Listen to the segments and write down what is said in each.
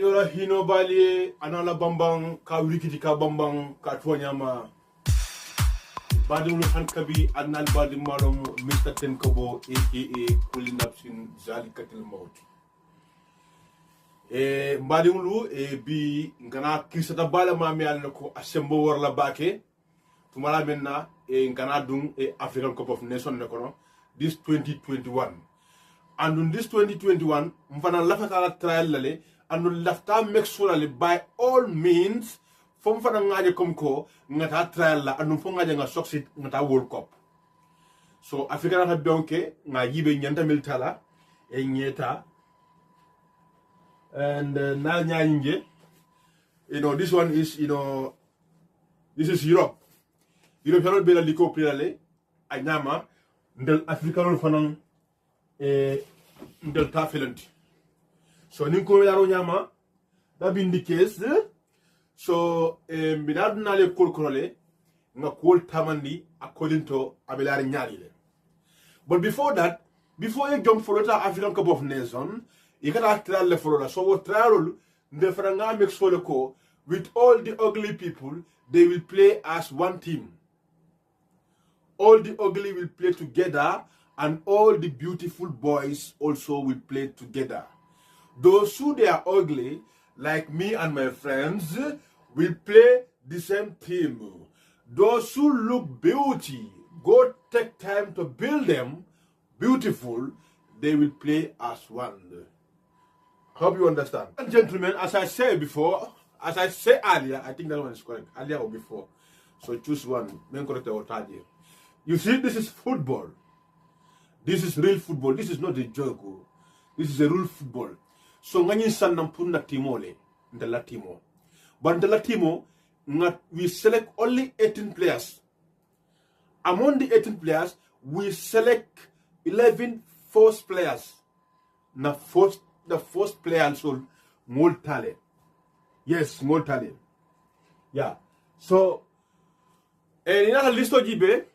yola hino balie anala bambang ka wikiti ka bambang ka tuanyama badul hankabi anal badi malum Mr. Tenkobo aka Kulinapsin Zalikatil Maut mbadingulu bi ngana kisata bala mami alnako asembo warla bake tumala menna ngana dung African Cup of Nations nekono this 2021 and in this 2021 mfana lafata trial lale and lafta make sure by all means fom fana ngaje komko ngata trial la and fo ngaje nga succeed ngata World Cup so Africa na donke nga yibe nyanta miltala nyeta and na nyanje this one is this is Europe hano bela liko plale anyama ndel Africa fana ndel tafelanti so ninko yaro nyama that being the case so binad nale kolkolole nga kol tamandi according to abelari nyari but before that before you jump for the African Cup of Nations you can trial le for so what trial the franga make sure ko with all the ugly people they will play as one team. All the ugly will play together and all the beautiful boys also will play together. Those who they are ugly, like me and my friends, will play the same team. Those who look beauty, God take time to build them beautiful, they will play as one. Hope you understand. And gentlemen, as I said before, as I said earlier, I think that one is correct, earlier or before. So choose one. You see, this is football. This is real football. This is not a joke. This is a real football. So ngani sanam punna timole ndala timo. But ndala timo we select only 18 players. Among the 18 players, we select 11 first players. The first player so more talent. Yes, more talent. Yeah. So in our list of jibe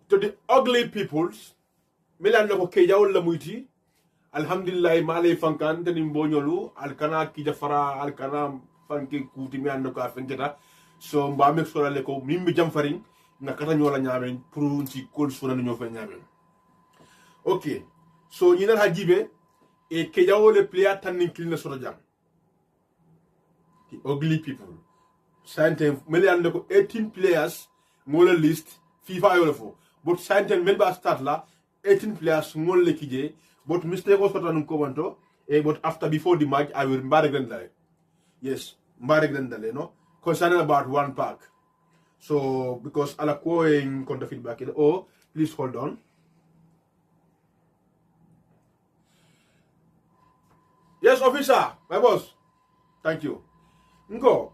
to the ugly peoples, Milan no keja wala muiti. Alhamdulillah male fankan tenim bonyolu alkana kijafara alkana fanke kutimi ando ka fenketa so mba mek sura le ko mimbi jam faring na kata nyola nyamen pour ci kol sura no fa nyamen. Okay. So ñina hajibe e keja wala player tanin kilna sura jam. The ugly people. Sante mele ando ko 18 players mola list FIFA yolofo. But sante member start la 18 players ngol le kije. But mistake was what I'm commento. But after before the match, I will mbare. Yes, mbare no. Concerning about one pack. So because ala ko in counter feedback. Oh, please hold on. Yes, officer, my boss. Thank you. Ngo.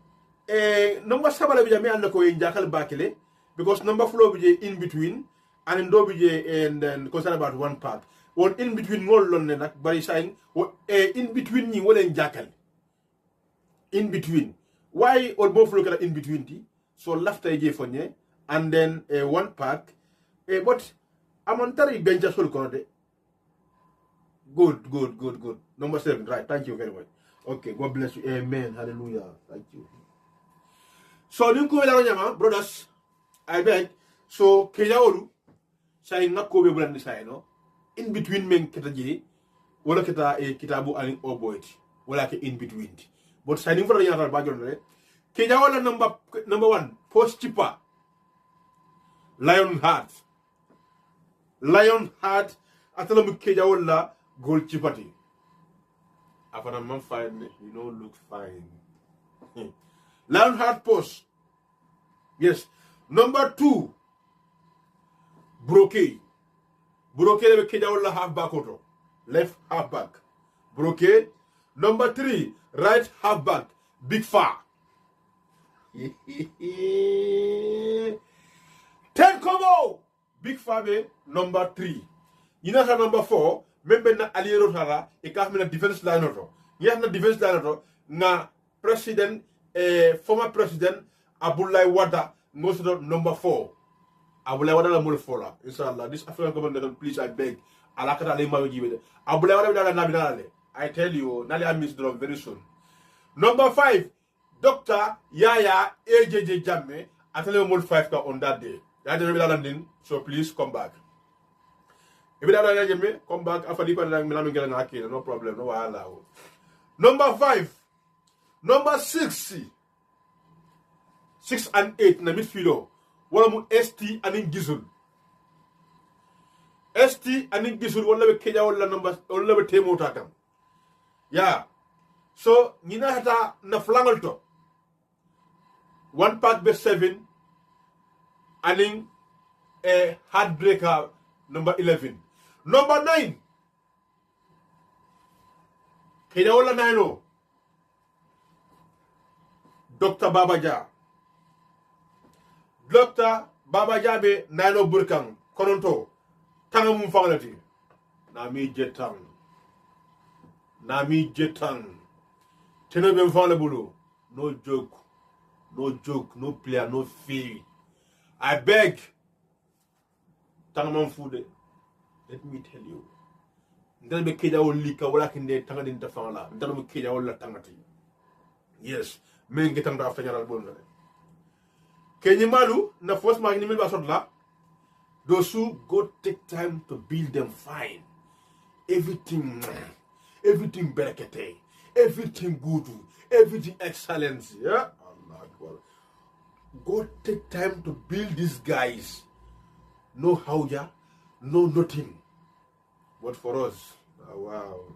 Number sabala bija me anda ko in jakal bakele because number flow bija in between and ndo bija and then concern about one pack. One in between ngol lon ne nak bari sign in between ni wala jakal in between why or both look at in between ti so lafta je fonye and then one pack but amontari benja sol ko de good number 7 right, thank you very much. Okay, God bless you, amen, hallelujah, thank you. So ninko la nyama brothers I beg so kejaolu say ngakko be bulan say no in between men kita je wala kita kitabu anin oboyti wala ke in between but signing for the yara ba jonne ke jawala number 1 post chipa lion heart atala mu ke jawala goal chipati afana man fine look fine lion heart post yes. Number 2 Brocade le keja wala half back auto. Left half back. Brocade. Number 3, right half back. Big far. 10 combo. Big far be number 3. Ina sa number 4, membe na aliero tara e ka na defense line auto. Na defense line auto na president former president Abdoulaye Wade no number 4. Abdoulaye Wade la mo fola inshallah this African government please I beg alakata le mawo jibe Abdoulaye Wade dala nabidala I tell you, Nali I miss drum very soon. Number 5, Dr. Yaya AJJ Jamme. I tell you more 5 on that day. So please come back. If you don't come back after the no problem, no allow. Number 5, number 6 and 8 in the midfield. One ST and in Gizul. ST and in Gizul, one level Kenya, one level Temo Takam. Yeah. So, Nina hata na flangalto. One pack be 7 and in a heartbreaker number 11. Number 9. Kenya wala 9. Dr. Babaja. Dr. Babaja be 9 burkang. Kononto. Tanga mum fangalati. Nami jetang. Tena be mfangalabulu. No joke. No player, no fee. I beg. Tanga mum food. Let me tell you. Ndana be keja wol lika wala kinde tanga din tafala. Ndana be keja wol la tangati. Yes. Men ngi tanga afta nyaral bon ngale. Kenyi malu na force mag ni mel ba sotla. Those who go take time to build them fine. Everything berekete. Everything good. Everything excellence. Yeah? Allah Akbar. Go take time to build these guys. No hauja, no nothing. But for us, wow.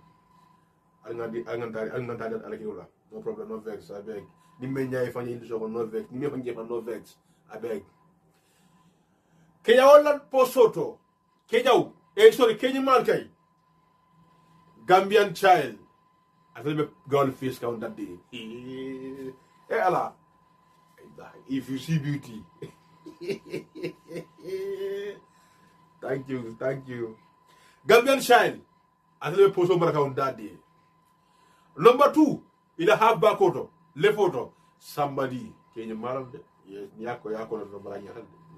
No problem, no vex, I beg. Nimenya if I need to no vex. Nimenya no vex, I beg. Kenya Holland Posoto. Kenya, Kenya Malkai. Gambian child. I tell you, girl face count that day. Hey, Allah. If you see beauty. Thank you. Gambian child. I tell you, post over account that day. Number 2, in a halfback photo, left photo, somebody. Can you marry? Yes,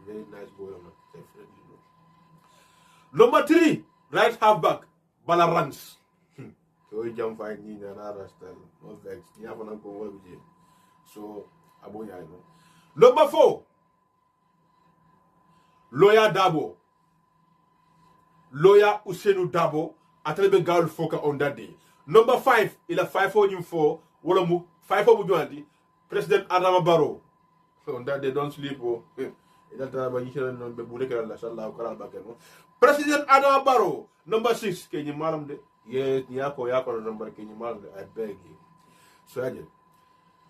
very nice boy, definitely. Number 3, right halfback, Balarans. So jump fine, another style, no vex. So, Number 4, Lawyer Dabo. Lawyer Usenu Dabo. Atalebe Gaul Foka on that day. Number 5, il a 5-4, Wolomu, 5-4 President Adama Barrow. On that day, don't sleep. President Adama Barrow. Number 6, can you malam de? Yes, Yako number, can you malam de? I beg you.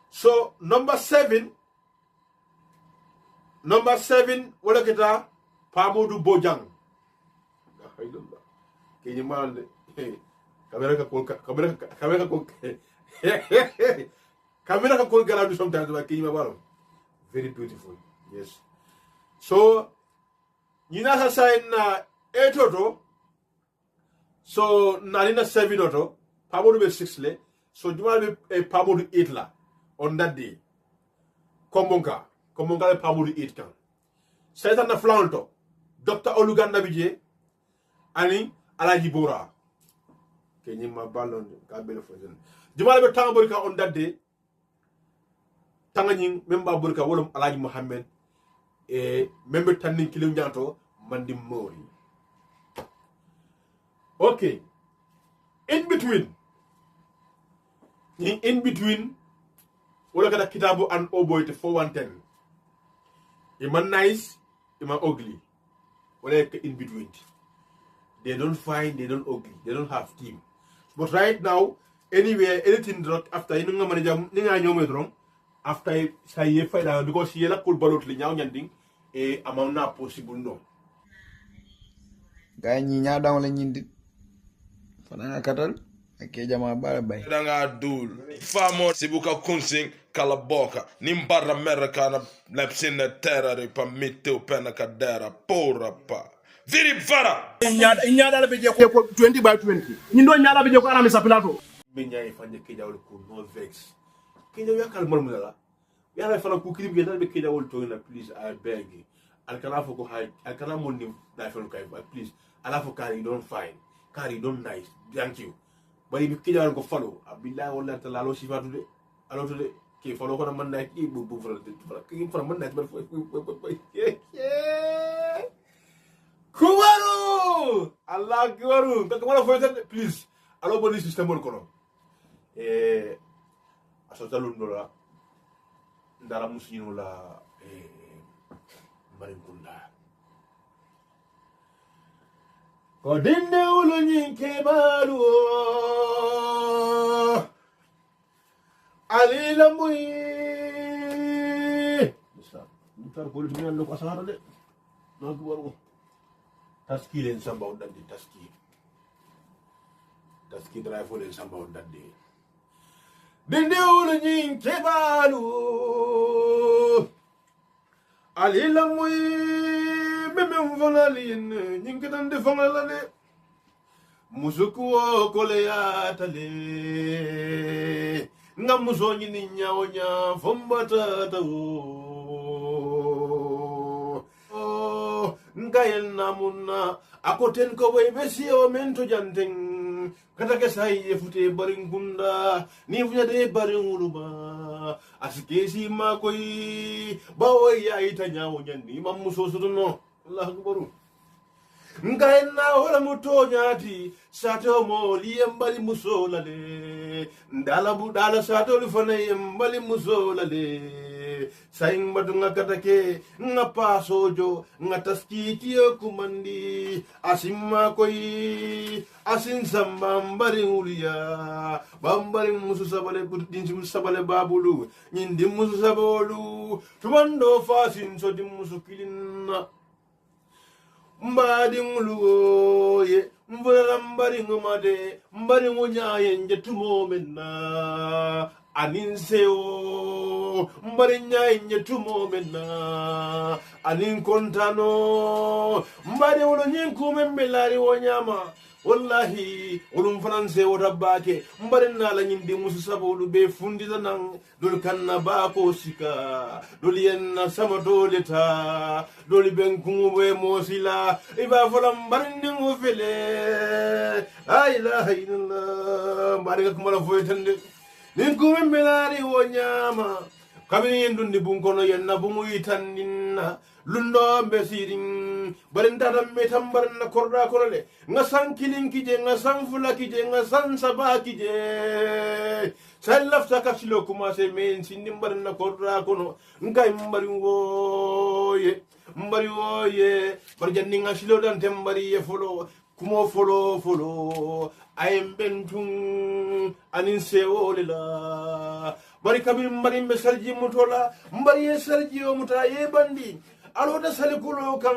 So, number 7, wala kita Pamodu Bojang. Can you malam de? Camera can call Galadu sometimes like Kenya. Very beautiful. Yes. So Nina has signed 8 auto. So Nalina 7 auto. Pamodu be 6 le. So you will be a Pamodu 8 la on that day. Kombonga le Pamodu 8 kan. Satan na flanto. Dr. Olugan Nabije. Ani Alaji Bora. Kenyi ma balon kabel fozen. Jumala be tanga burka on that day. Tanga nying memba burka wolum Alaji Muhammad member tanning kilim nyanto mandi mori. Okay. In between wala kada kitabu an oboy to 4110. Iman nice, iman ugly. Wala in between. They don't find, they don't ugly, they don't have team. But right now, anywhere, anything drop after you know manager ninga nyome drong after say fight because he la cool balot li nyaw nyanding amount na possible no. Gay ñi ñaa daw la ñindi fana katal ak jama bara bay danga dul famo sibuka kunsing kalaboka nimbarra americana lepsine terrori pa mitteu pena kadera porra pa Viri vara. Inyada la beje ko 20 by 20. Nyindo nyada beje ko arami sapilato. Minya ifanye keja wol ko no vex. Keja yakal mol mudala. Yalla fana ku kirim gel be keja wol to na please I beg. Al kana foko hay al kana mon ni na felu kay please. Ala fo kari don't fine. Kari don't nice. Thank you. bari bi kijar ko falo billahi wallahi ta lalo sifatu de alo to de ki falo ko man na ki bu fala ki fala man na bar fo kuwaru allah kuwaru ka kamala fo tan please alo boni system ko no asota lundola ndara musino la bari kunda ko dinde ulo nyinke balu ali lambuy sa mutar ko litu ñan ko asara de no ko waru taski len samba on dandi taski drive len samba on dandi dinde ulo nyinke balu ali lambuy memem vonalin nyinke tan de fonala de musuku ko le atale nga muso nyini nyaonya fombata tawo nga yelna munna akoten ko boy besi o mento janten kata ke sai e fute barin gunda ni funya de barin uluma askesi ma koy bawo ya ita nyaonya ni mamuso suduno Allah akbaru ngaina wala mutonyati sato mo liyembali musola le ndala budala sato lifana yembali musola le saing badunga katake nga pasojo nga taskiti kumandi asimma koi asin sambambari uliya bambari musu sabale kudin musu sabale babulu nyindi musu sabolu tumando fasin so dim musu kilinna mbadi nguluye mbala mbari ngumade mbari ngunyaye njetumo menna aninseo mbari nyaye njetumo menna anin kontano mbadi ulo nyinkume mbelari wonyama wallahi ulum franse wota bake mbari nala nyindi musu sabolu be fundita nan dol kanna bako sika dol yenna sama doleta dol ben kumwe mosila iba folam mbari ndingu fele la ilaha illallah mbari kumala foytande nin kume melari wonyama kabini yendundi bunkono yenna bungu itandinna lundo mbesirin barin tata metam barin na korda korole nga san kilin kije nga san fula kije nga san saba kije san lafta kasilo kuma se men sindim barin na korda kono nga mbari woye bar janni nga silo dan tembari ye folo kumo folo ayem bentung anin sewole la bari kabir mbari mbe sarji mutola mbari ye sarji o muta ye bandi alo da salikulo kan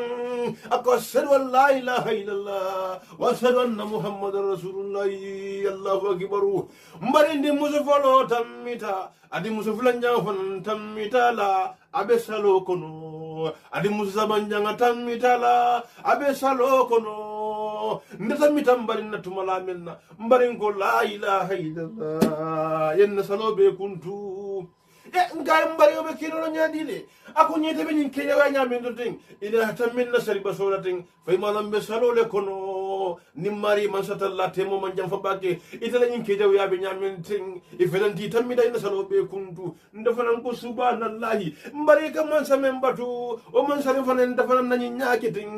akashhadu an la ilaha illallah wa ashhadu anna muhammadar rasulullah allahu akbar mbari ndi musufalo tamita adi musufulanja fon tamita la abe salo kono adi musabanja tamita la abe salo kono ndata mitam mbari natumala menna mbari ko la ilaha illallah yenna salo be kuntu ngay mbari obe kino nyadile ako nyete be nyin kenya wa nyamendo ting ina tamin na sari basora ting fay malam be salo le kono ni mari man satalla temo man jam fa bakke itala nyin kenya wa be nyamen ting ifelanti tamida ina salo be kuntu ndafanan ko subhanallahi mbari kam man samen batu o man sari fanen ndafanan nyi nyaake ting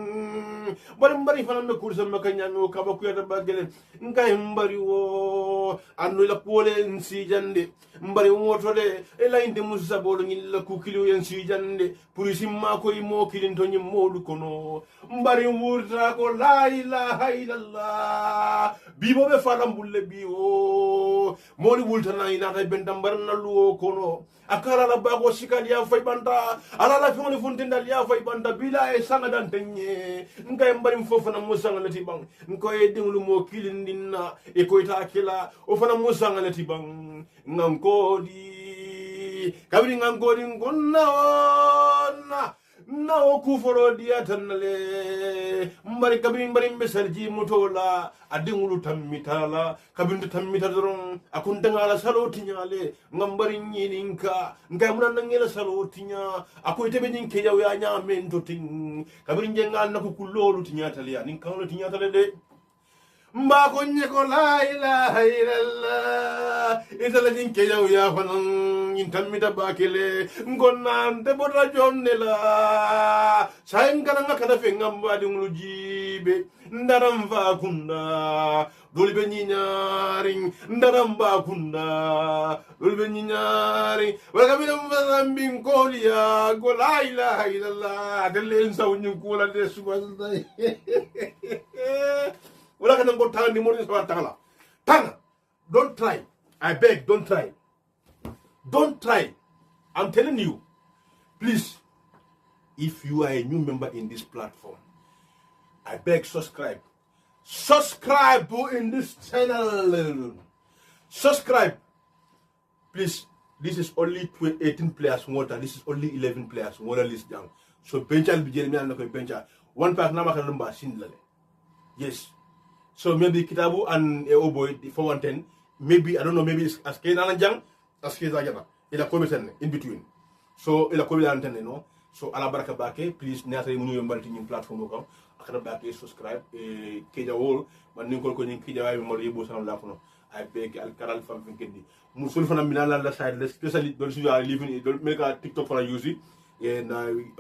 mbari fanan be kursa makanya no kaba kuyata bagele ngay mbari wo anu la pole nsi jande mbari woto de inde musa bolo ngilla ku kilo yen si jande purisi ma ko imo kilin to nyim modu kono mbari wurta ko la ilaha illallah bibo be falam bulle biwo moli wulta na ina ta ben dambar na luwo kono akala la bago sikali ya fay banta ala la fi ngoni funtinda ya fay banta bila e sanga dan tenye ngay mbari fofu na musa ngati bang ngoy dinglu mo kilin dinna e ko ita akila o fana musa ngati bang ngankodi kabiri ngangori ngonna na o kuforo dia tanale mbari kabiri mbari mbesarji mutola adingulu tammitala kabindu tammita doron akuntangala saloti nyale ngambari nyininka ngamuna nangela saloti nya akoytebe nyinke yaw ya nya mento ting kabiri njengal na ko kulolu tinyata le nin kawlo tinyata le de mbako nyeko la ilaha illallah itala jinke yaw ya fanan intamita bakele ngonna nte bota jonne la sayngana ngakada fe ngambadi ngulujibe ndaram va kunda dolbe nyinyari ndaram ba kunda dolbe nyinyari wala mina mbambin kolia go la ilaha illallah delen sawñu kula de subhanallahi wala kana go tanga mo sa tanga tanga don't try I beg don't try I'm telling you please if you are a new member in this platform I beg subscribe in this channel subscribe please this is only 18 players water this is only 11 players water list down so benchal bi jeremi na ko bencha one pack na maka lumba sindlale yes so maybe kitabu and oh boy for 110 maybe I don't know maybe as kena jang as keza jaba ila ko beten in between so ila ko bilan tan no so ala baraka bake please neata mu ñu mbalti ñu platform ko akana bake subscribe e keja wol man ni ko ñu keja way mo yebo sanam la ko I beg al karal fam fin kendi mu sul fanam bina la side especially those who are living don't make a TikTok for use it and we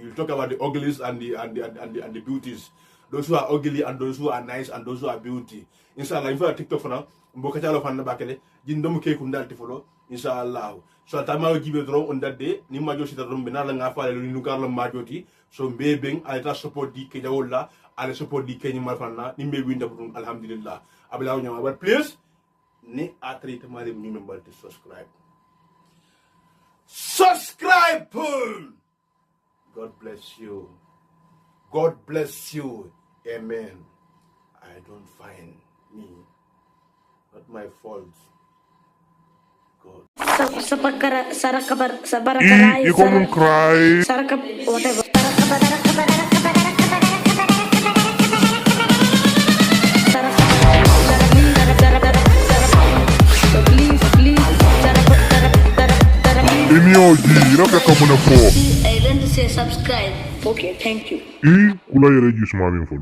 will talk about the uglies and the beauties those who are ugly and those who are nice and those who are beauty inshallah if you are TikTok for now mboka talo fan bakele jindom ke ku ndalti folo inshallah so tama jibe dron on that day ni majo sita dron bina la nga faale lu karlo majoti so mbebeng alta support di ke jawolla ala support di ke ni malfanna ni mbe winda bun alhamdulillah ablaw nyama but please ni atri tamale ñu membal te subscribe God bless you amen I don't find me not my fault God You come and cry. I learned to say subscribe. Okay, thank you. Kula yere jisma min folo.